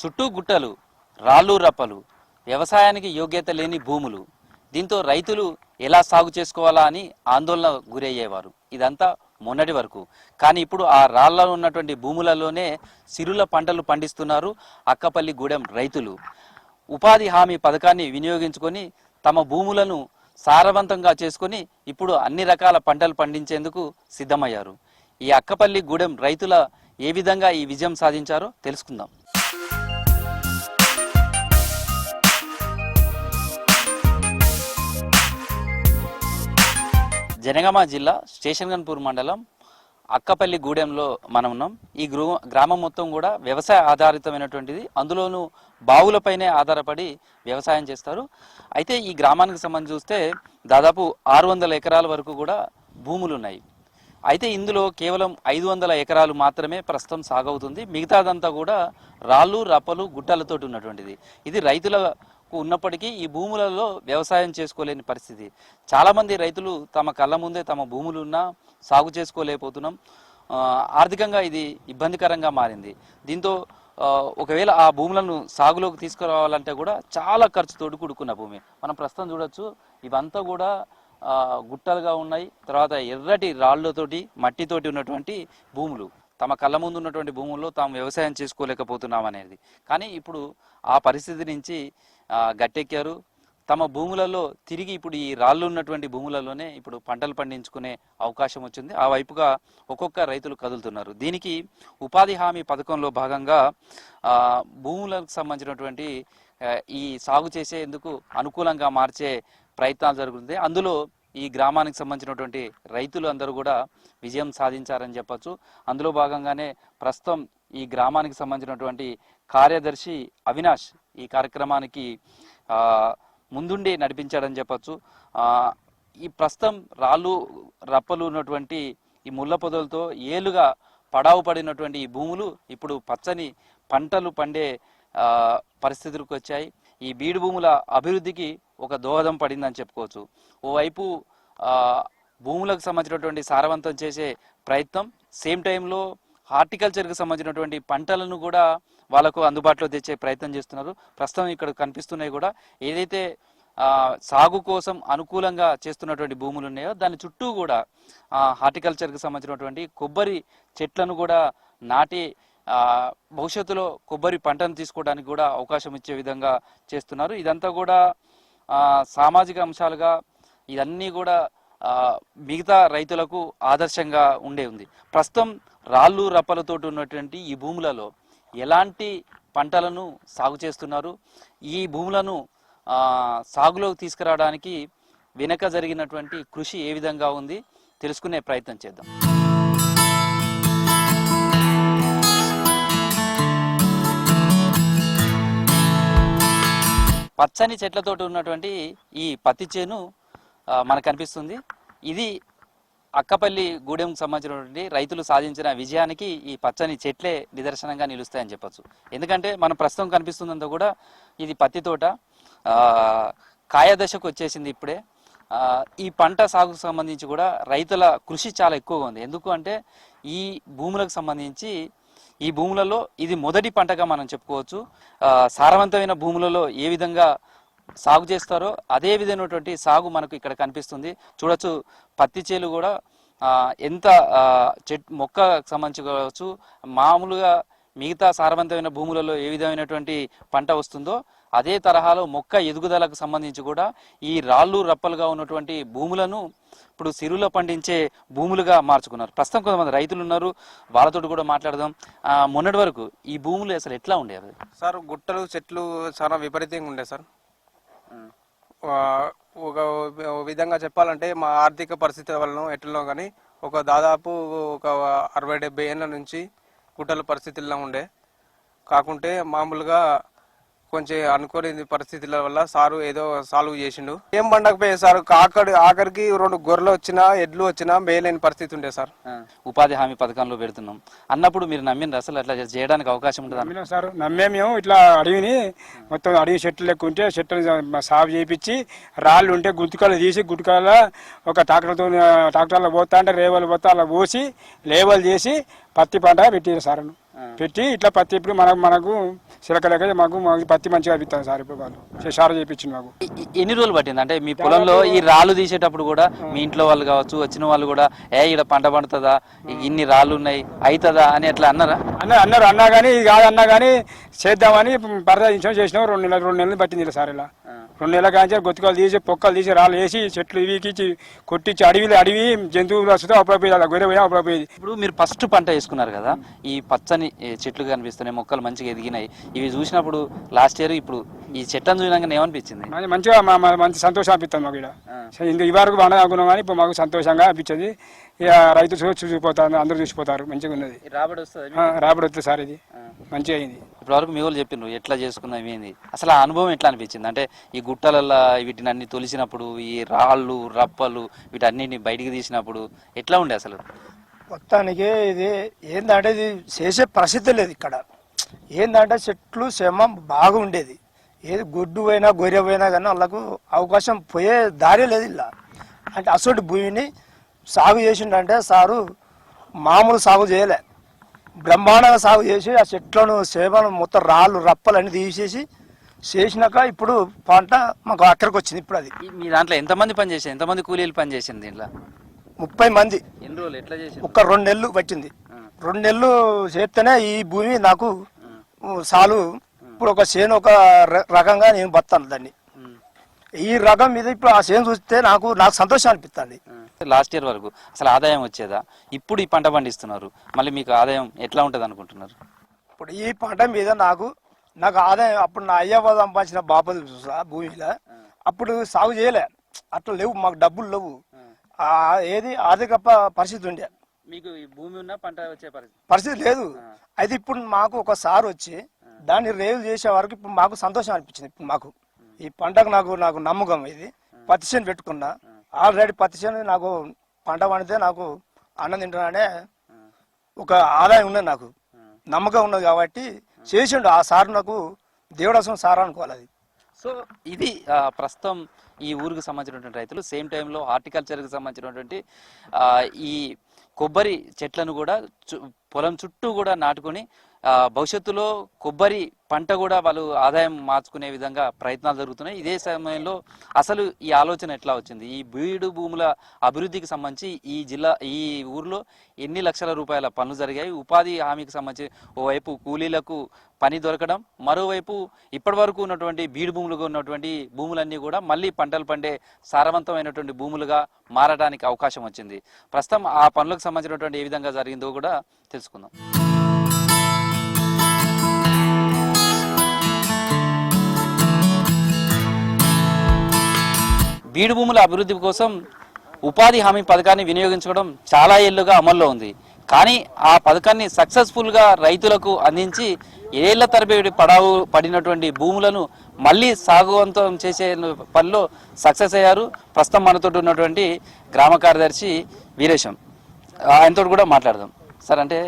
చుట్టూ గుట్టలు, రాళ్ళు రప్పలు, వ్యవసాయానికి యోగ్యత లేని భూములు. దీంతో రైతులు ఎలా సాగు చేసుకోవాలా అని ఆందోళన గురయ్యేవారు. ఇదంతా మొన్నటి వరకు. కానీ ఇప్పుడు ఆ రాళ్ళలో ఉన్నటువంటి భూములలోనే సిరుల పంటలు పండిస్తున్నారు అక్కపల్లి గూడెం రైతులు. ఉపాధి హామీ పథకాన్ని వినియోగించుకొని తమ భూములను సారవంతంగా చేసుకొని ఇప్పుడు అన్ని రకాల పంటలు పండించేందుకు సిద్ధమయ్యారు. ఈ అక్కపల్లి గూడెం రైతుల ఏ విధంగా ఈ విజయం సాధించారో తెలుసుకుందాం. జనగామ జిల్లా స్టేషన్గన్పూర్ మండలం అక్కపల్లి గూడెంలో మనం ఉన్నాం. ఈ గ్రామం మొత్తం కూడా వ్యవసాయ ఆధారితమైనటువంటిది. అందులోనూ బావులపైనే ఆధారపడి వ్యవసాయం చేస్తారు. అయితే ఈ గ్రామానికి సంబంధించి చూస్తే దాదాపు 600 ఎకరాల వరకు కూడా భూములు ఉన్నాయి. అయితే ఇందులో కేవలం 500 ఎకరాలు మాత్రమే ప్రస్తుతం సాగవుతుంది. మిగతాదంతా కూడా రాళ్ళు రప్పలు గుట్టలతోటి ఉన్నటువంటిది. ఇది రైతులకు ఉన్నప్పటికీ ఈ భూములలో వ్యవసాయం చేసుకోలేని పరిస్థితి. చాలామంది రైతులు తమ కళ్ళ ముందే తమ భూములు ఉన్నా సాగు చేసుకోలేకపోతున్నాం. ఆర్థికంగా ఇది ఇబ్బందికరంగా మారింది. దీంతో ఒకవేళ ఆ భూములను సాగులోకి తీసుకురావాలంటే కూడా చాలా ఖర్చుతోటి కూడుకున్న భూమి. మనం ప్రస్తుతం చూడొచ్చు, ఇవంతా కూడా గుట్టలుగా ఉన్నాయి. తర్వాత ఎర్రటి రాళ్లతోటి మట్టితోటి ఉన్నటువంటి భూములు. తమ కళ్ళ ముందు ఉన్నటువంటి భూముల్లో తాము వ్యవసాయం చేసుకోలేకపోతున్నాం అనేది. కానీ ఇప్పుడు ఆ పరిస్థితి నుంచి గట్టెక్కారు. తమ భూములలో తిరిగి ఇప్పుడు ఈ రాళ్ళు ఉన్నటువంటి భూములలోనే ఇప్పుడు పంటలు పండించుకునే అవకాశం వచ్చింది. ఆ వైపుగా ఒక్కొక్క రైతులు కదులుతున్నారు. దీనికి ఉపాధి హామీ పథకంలో భాగంగా భూములకు సంబంధించినటువంటి ఈ సాగు చేసేందుకు అనుకూలంగా మార్చే ప్రయత్నాలు జరుగుతుంది. అందులో ఈ గ్రామానికి సంబంధించినటువంటి రైతులు అందరూ కూడా విజయం సాధించారని చెప్పచ్చు. అందులో భాగంగానే ప్రస్తుతం ఈ గ్రామానికి సంబంధించినటువంటి కార్యదర్శి అవినాష్ ఈ కార్యక్రమానికి ముందుండి నడిపించాడని చెప్పచ్చు. ఈ ప్రస్తుతం రాళ్ళు రప్పలు ఉన్నటువంటి ఈ ముళ్ళ పొదలతో ఏలుగా పడావు పడినటువంటి ఈ భూములు ఇప్పుడు పచ్చని పంటలు పండే పరిస్థితులకు వచ్చాయి. ఈ బీడు భూముల అభివృద్ధికి ఒక దోహదం పడిందని చెప్పుకోవచ్చు. ఓవైపు భూములకు సంబంధించినటువంటి సారవంతం చేసే ప్రయత్నం, సేమ్ టైంలో హార్టికల్చర్కి సంబంధించినటువంటి పంటలను కూడా వాళ్ళకు అందుబాటులో తెచ్చే ప్రయత్నం చేస్తున్నారు. ప్రస్తుతం ఇక్కడ కనిపిస్తున్నాయి కూడా ఏదైతే సాగు కోసం అనుకూలంగా చేస్తున్నటువంటి భూములు ఉన్నాయో దాని చుట్టూ కూడా హార్టికల్చర్కి సంబంధించినటువంటి కొబ్బరి చెట్లను కూడా నాటి భవిష్యత్తులో కొబ్బరి పంటను తీసుకోవడానికి కూడా అవకాశం ఇచ్చే విధంగా చేస్తున్నారు. ఇదంతా కూడా సామాజిక అంశాలుగా ఇవన్నీ కూడా మిగతా రైతులకు ఆదర్శంగా ఉంది. ప్రస్తుతం రాళ్ళు రప్పలతోటి ఉన్నటువంటి ఈ భూములలో ఎలాంటి పంటలను సాగు చేస్తున్నారు, ఈ భూములను సాగులోకి తీసుకురావడానికి వెనక జరిగినటువంటి కృషి ఏ విధంగా ఉంది తెలుసుకునే ప్రయత్నం చేద్దాం. పచ్చని చెట్లతోటి ఉన్నటువంటి ఈ పత్తి చేను మనకు కనిపిస్తుంది. ఇది అక్కపల్లి గూడెంకు సంబంధించినటువంటి రైతులు సాధించిన విజయానికి ఈ పచ్చని చెట్లే నిదర్శనంగా నిలుస్తాయని చెప్పచ్చు. ఎందుకంటే మనం ప్రస్తుతం కనిపిస్తుందంతా కూడా ఇది పత్తి తోట, కాయ దశకు వచ్చేసింది ఇప్పుడే. ఈ పంట సాగుకు సంబంధించి కూడా రైతుల కృషి చాలా ఎక్కువగా ఉంది. ఎందుకు అంటే ఈ భూములకు సంబంధించి ఈ భూములలో ఇది మొదటి పంటగా మనం చెప్పుకోవచ్చు. సారవంతమైన భూములలో ఏ విధంగా సాగు చేస్తారో అదే విధమైనటువంటి సాగు మనకు ఇక్కడ కనిపిస్తుంది. చూడొచ్చు, పత్తి చేలు కూడా ఎంత మొక్క సంబంధించి కావచ్చు, మామూలుగా మిగతా సారవంతమైన భూములలో ఏ విధమైనటువంటి పంట వస్తుందో అదే తరహాలో మొక్క ఎదుగుదలకు సంబంధించి కూడా ఈ రాళ్ళు రప్పలుగా ఉన్నటువంటి భూములను ఇప్పుడు సిరులో పండించే భూములుగా మార్చుకున్నారు. ప్రస్తుతం కొంతమంది రైతులు ఉన్నారు, వాళ్ళతో కూడా మాట్లాడదాం. మొన్నటి వరకు ఈ భూములు అసలు ఎట్లా ఉండేవి సార్? గుట్టలు చెట్లు చాలా విపరీతంగా ఉండే సార్. ఒక విధంగా చెప్పాలంటే మా ఆర్థిక పరిస్థితి వలన ఎట్లనో కానీ దాదాపు 60-70 ఏళ్ళ నుంచి గుట్టల పరిస్థితుల్లో ఉండే. కాకుంటే మామూలుగా కొంచెం అనుకోని పరిస్థితుల వల్ల సారు ఏదో సాల్వ్ చేసిండు. ఏం పండకపోయాయి సార్. ఆఖరికి 2 గొర్రెలు వచ్చినా ఎడ్లు వచ్చినా మేలైన పరిస్థితి ఉండే సార్. ఉపాధి హామీ పథకంలో పెడుతున్నాం అన్నప్పుడు మీరు నమ్మిండ్రు అసలు అట్లా చేయడానికి అవకాశం ఉంటుంది సార్? నమ్మేమేమో ఇట్లా అడవిని మొత్తం అడవి చెట్లు లెక్క ఉంటే చెట్లు సాగు చేయించి రాళ్ళు ఉంటే గుంతుకాలు తీసి గుంతుకాల ఒక ట్రాక్టర్లో పోతా అంటే రేవలు పోతా అలా పోసి లేవలు చేసి పత్తి పంట పెట్టిన సార్. పెట్టి ఇట్లా పత్తి ఇప్పుడు మనకు చిలకలేక మాకు పత్తి మంచిగా అనిపిస్తుంది సార్ ఇప్పుడు వాళ్ళు షార చేయించింది మాకు. ఎన్ని రోజులు పట్టింది అంటే మీ పొలంలో ఈ రాళ్ళు తీసేటప్పుడు కూడా మీ ఇంట్లో వాళ్ళు కావచ్చు వచ్చిన వాళ్ళు కూడా ఈడ పంట పండుతుందా ఇన్ని రాళ్ళు ఉన్నాయి అవుతుందా అని అట్లా అన్నారా? అన్నా కానీ ఇది కాదన్నా కానీ చేద్దామని పరదాయించాం చేసినాం. 2 నెలలు పట్టింది సార్ ఇలా 2 నెలల కాంచి గొత్తుకలు తీసి పొక్కలు తీసి రాళ్ళు వేసి చెట్లు వీకిచ్చి కొట్టించి అడవి జంతువులు వస్తే అప్పుడప్పుడు అలా గొర్రె పోయినా అప్పుడప్పుడు. ఇప్పుడు మీరు ఫస్ట్ పంట వేసుకున్నారు కదా, ఈ పచ్చని చెట్లు కనిపిస్తున్నాయి, మొక్కలు మంచిగా ఎదిగినాయి, ఇవి చూసినప్పుడు లాస్ట్ ఇయర్ ఇప్పుడు ఈ చెట్లను చూసినాక ఏమనిపించింది? మంచిగా మంచి సంతోషం అనిపిస్తుంది మాకు ఇక్కడ. ఇంకా ఈ వరకు బాగా అనుకున్నాం కానీ ఇప్పుడు మాకు సంతోషంగా అనిపించింది. ఇక రైతు చూసిపోతారు, అందరూ చూసిపోతారు, మంచిగా ఉన్నది. రాబడి వస్తుంది, రాబడి వస్తుంది సార్, ఇది మంచిగా అయింది. ఇప్పటివరకు మీ వాళ్ళు చెప్పిండ్రు ఎట్లా చేసుకున్నాం ఏంది, అసలు ఆ అనుభవం ఎట్లా అనిపించింది? అంటే ఈ గుట్టలల్లో వీటిని అన్ని తొలిసినప్పుడు, ఈ రాళ్ళు రప్పలు వీటన్నిటిని బయటికి తీసినప్పుడు ఎట్లా ఉండే అసలు? మొత్తానికి ఇది ఏంటంటే ఇది చేసే పరిస్థితి లేదు ఇక్కడ. ఏంటంటే చెట్లు శ్రమ బాగా ఉండేది. ఏది గొడ్డు పోయినా గొర్రె పోయినా కానీ వాళ్ళకు అవకాశం పోయే దారి లేదు ఇలా. అంటే అసలు భూమిని సాగు చేసిండంటే సారు మామూలు సాగు చేయలే, బ్రహ్మాండంగా సాగు చేసి ఆ చెట్లను సేవను మొత్తం రాళ్ళు రప్పలు అన్ని తీసేసి చేసినాక ఇప్పుడు పంట మాకు అక్కడికి వచ్చింది. ఇప్పుడు అది మీ దాంట్లో ఎంతమంది పని చేసింది, ఎంతమంది కూలీలు పని చేసింది దీంట్లో? 30 మంది. ఎన్ని రోజులు ఎట్లా చేసింది? ఒక 2 నెలలు పట్టింది. 2 నెలలు చేస్తేనే ఈ భూమి నాకు సాలు. ఇప్పుడు ఒక చేను ఒక రకంగా నేను బతాను దాన్ని. ఈ రకం మీద ఇప్పుడు ఆ చేను చూస్తే నాకు సంతోషం అనిపిస్తుంది. లాస్ట్ ఇయర్ వరకు అసలు ఆదాయం వచ్చేదా? ఇప్పుడు ఈ పంట పండిస్తున్నారు, మళ్ళీ మీకు ఆదాయం ఎట్లా ఉంటుంది అనుకుంటున్నారు? ఇప్పుడు ఈ పంట మీద నాకు ఆదాయం అప్పుడు నా అయ్యవ సంపాదించిన బాపలు చూసా భూమిలో అప్పుడు సాగు చేయలే, అట్లా లేవు, మాకు డబ్బులు లేవు, ఏది ఆర్థిక పరిస్థితి ఉండే, మీకు ఈ భూమి ఉన్న పంట వచ్చే పరిస్థితి లేదు. అయితే ఇప్పుడు మాకు ఒకసారి వచ్చి దాన్ని రేవు చేసే వరకు ఇప్పుడు మాకు సంతోషం అనిపించింది. ఇప్పుడు మాకు ఈ పంటకు నాకు నమ్మకం. ఇది పత్తి చేను పెట్టుకున్నా, ఆల్రెడీ పత్తి చేను నాకు పంట పండితే నాకు అన్నం తింటున్నానే ఒక ఆదాయం ఉన్నది, నాకు నమ్మకం ఉన్నది కాబట్టి చేసిండు ఆ సార్. నాకు దేవుడు అసలు సార్ అనుకోవాలి అది. సో ఇది ప్రస్తుతం ఈ ఊరికి సంబంధించినటువంటి రైతులు సేమ్ టైంలో హార్టికల్చర్కి సంబంధించినటువంటి ఈ కొబ్బరి చెట్లను కూడా పొలం చుట్టూ కూడా నాటుకొని భవిష్యత్తులో కొబ్బరి పంట కూడా వాళ్ళు ఆదాయం మార్చుకునే విధంగా ప్రయత్నాలు జరుగుతున్నాయి. ఇదే సమయంలో అసలు ఈ ఆలోచన ఎట్లా వచ్చింది? ఈ బీడు భూముల అభివృద్ధికి సంబంధించి ఈ ఊర్లో ఎన్ని లక్షల రూపాయల పనులు జరిగాయి? ఉపాధి హామీకి సంబంధించి ఓవైపు కూలీలకు పని దొరకడం, మరోవైపు ఇప్పటి వరకు ఉన్నటువంటి బీడు భూములుగా ఉన్నటువంటి భూములన్నీ కూడా మళ్ళీ పంటలు పండే సారవంతమైనటువంటి భూములుగా మారడానికి అవకాశం వచ్చింది. ప్రస్తుతం ఆ పనులకు సంబంధించినటువంటి ఏ విధంగా జరిగిందో కూడా తెలుసుకుందాం. బీడు భూముల అభివృద్ధి కోసం ఉపాధి హామీ పథకాన్ని వినియోగించుకోవడం చాలా ఏళ్లుగా అమల్లో ఉంది. కానీ ఆ పథకాన్ని సక్సెస్ఫుల్గా రైతులకు అందించి ఏళ్ల తరబడి పడినటువంటి భూములను మళ్ళీ సాగువంతం చేసే పనిలో సక్సెస్ అయ్యారు. ప్రస్తుతం మనతో ఉన్నటువంటి గ్రామ కార్యదర్శి వీరేశం, ఆయనతో కూడా మాట్లాడదాం. సార్, అంటే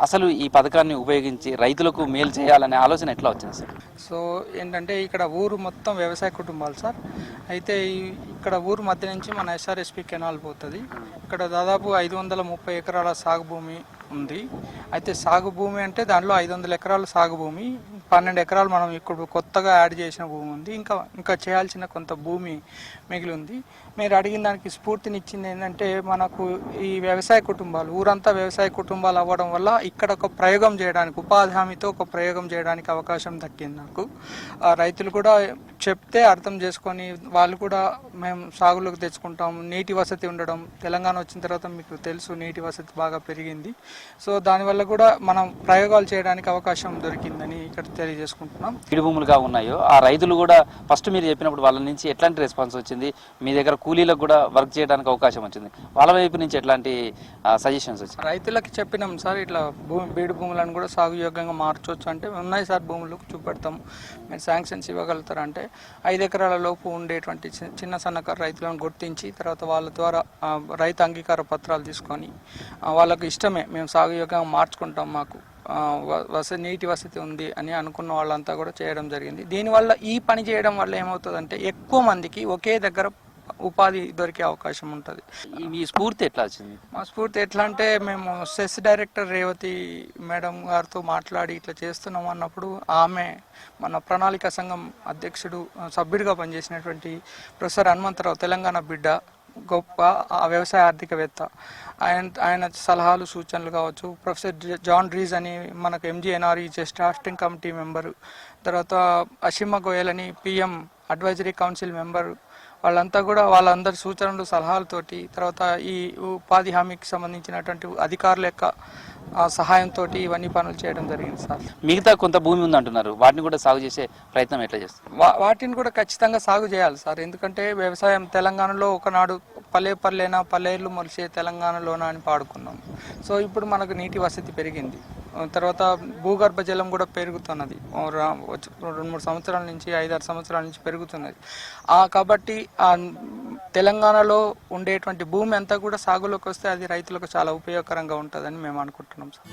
అసలు ఈ పథకాన్ని ఉపయోగించి రైతులకు మేలు చేయాలనే ఆలోచన ఎట్లా వచ్చింది సార్? సో ఏంటంటే ఇక్కడ ఊరు మొత్తం వ్యవసాయ కుటుంబాలు సార్. అయితే ఇక్కడ ఊరు మధ్య నుంచి మన ఎస్ఆర్ఎస్పి కెనాల్ పోతుంది. ఇక్కడ దాదాపు 530 ఎకరాల సాగు భూమి ఉంది. అయితే సాగు భూమి అంటే దాంట్లో 500 ఎకరాల సాగు భూమి, 12 ఎకరాలు మనం ఇప్పుడు కొత్తగా యాడ్ చేసిన భూమి ఉంది. ఇంకా చేయాల్సిన కొంత భూమి మిగిలి ఉంది. మీరు అడిగిన దానికి స్ఫూర్తినిచ్చింది ఏంటంటే మనకు ఈ వ్యవసాయ కుటుంబాలు, ఊరంతా వ్యవసాయ కుటుంబాలు అవ్వడం వల్ల ఇక్కడ ఒక ప్రయోగం చేయడానికి, ఉపాధి హామీతో ఒక ప్రయోగం చేయడానికి అవకాశం దక్కింది నాకు. రైతులు కూడా చెప్తే అర్థం చేసుకొని వాళ్ళు కూడా మేము సాగులోకి తెచ్చుకుంటాం. నీటి వసతి ఉండడం, తెలంగాణ వచ్చిన తర్వాత మీకు తెలుసు నీటి వసతి బాగా పెరిగింది. సో దానివల్ల కూడా మనం ప్రయోగాలు చేయడానికి అవకాశం దొరికిందని ఇక్కడ తెలియజేసుకుంటున్నాం. బీడు భూములుగా ఉన్నాయో ఆ రైతులు కూడా ఫస్ట్ మీరు చెప్పినప్పుడు వాళ్ళ నుంచి ఎట్లాంటి రెస్పాన్స్ వచ్చింది? మీ దగ్గర కూలీలకు కూడా వర్క్ చేయడానికి అవకాశం వచ్చింది, వాళ్ళ వైపు నుంచి ఎట్లాంటి సజెషన్స్ వచ్చింది? రైతులకి చెప్పినాం సార్, ఇట్లా బీడు భూములను కూడా సాగు యోగ్యంగా మార్చవచ్చు అంటే, ఉన్నాయి సార్ భూములు చూపెడతాం, మీరు శాంక్షన్స్ ఇవ్వగలుగుతారంటే 5 ఎకరాల లోపు ఉండేటువంటి చిన్న సన్నకారు రైతులను గుర్తించి తర్వాత వాళ్ళ ద్వారా రైతు అంగీకార పత్రాలు తీసుకొని వాళ్ళకు ఇష్టమే మేము సాగు యోగ్యంగా మార్చుకుంటాం, మాకు నీటి వసతి ఉంది అని అనుకున్న వాళ్ళంతా కూడా చేయడం జరిగింది. దీనివల్ల ఈ పని చేయడం వల్ల ఏమవుతుందంటే ఎక్కువ మందికి ఒకే దగ్గర ఉపాధి దొరికే అవకాశం ఉంటుంది. మీ స్ఫూర్తి ఎట్లా వచ్చింది? మా స్ఫూర్తి ఎట్లా అంటే మేము సెస్ డైరెక్టర్ రేవతి మేడం గారితో మాట్లాడి ఇట్లా చేస్తున్నాం అన్నప్పుడు ఆమె మన ప్రణాళిక సంఘం అధ్యక్షుడు సభ్యుడిగా పనిచేసినటువంటి ప్రొఫెసర్ హనుమంతరావు, తెలంగాణ బిడ్డ, గొప్ప వ్యవసాయ ఆర్థికవేత్త, ఆయన సలహాలు సూచనలు కావచ్చు. ప్రొఫెసర్ జాన్ రీజ్ అని మనకు ఎంజీఎన్ఆర్ఈ డ్రాఫ్టింగ్ కమిటీ మెంబరు, తర్వాత అషిమా గోయల్ అని పిఎం అడ్వైజరీ కౌన్సిల్ మెంబరు, వాళ్ళందరి సూచనలు సలహాలతోటి, తర్వాత ఈ ఉపాధి హామీకి సంబంధించినటువంటి అధికారుల యొక్క సహాయంతో ఇవన్నీ పనులు చేయడం జరిగింది సార్. మిగతా కొంత భూమి ఉంది అంటున్నారు, వాటిని కూడా సాగు చేసే ప్రయత్నం ఎట్లా చేస్తారు? వాటిని కూడా ఖచ్చితంగా సాగు చేయాలి సార్. ఎందుకంటే వ్యవసాయం తెలంగాణలో ఒకనాడు పల్లెపల్లెనా పల్లెర్లు మొలిసే తెలంగాణలోనా అని పాడుకున్నాం. సో ఇప్పుడు మనకు నీటి వసతి పెరిగింది, తర్వాత భూగర్భ జలం కూడా పెరుగుతున్నది. 2-3 సంవత్సరాల నుంచి 5-6 సంవత్సరాల నుంచి పెరుగుతున్నది. కాబట్టి తెలంగాణలో ఉండేటువంటి భూమి అంతా కూడా సాగులోకి వస్తే అది రైతులకు చాలా ఉపయోగకరంగా ఉంటుందని మేము అనుకుంటున్నాం సార్.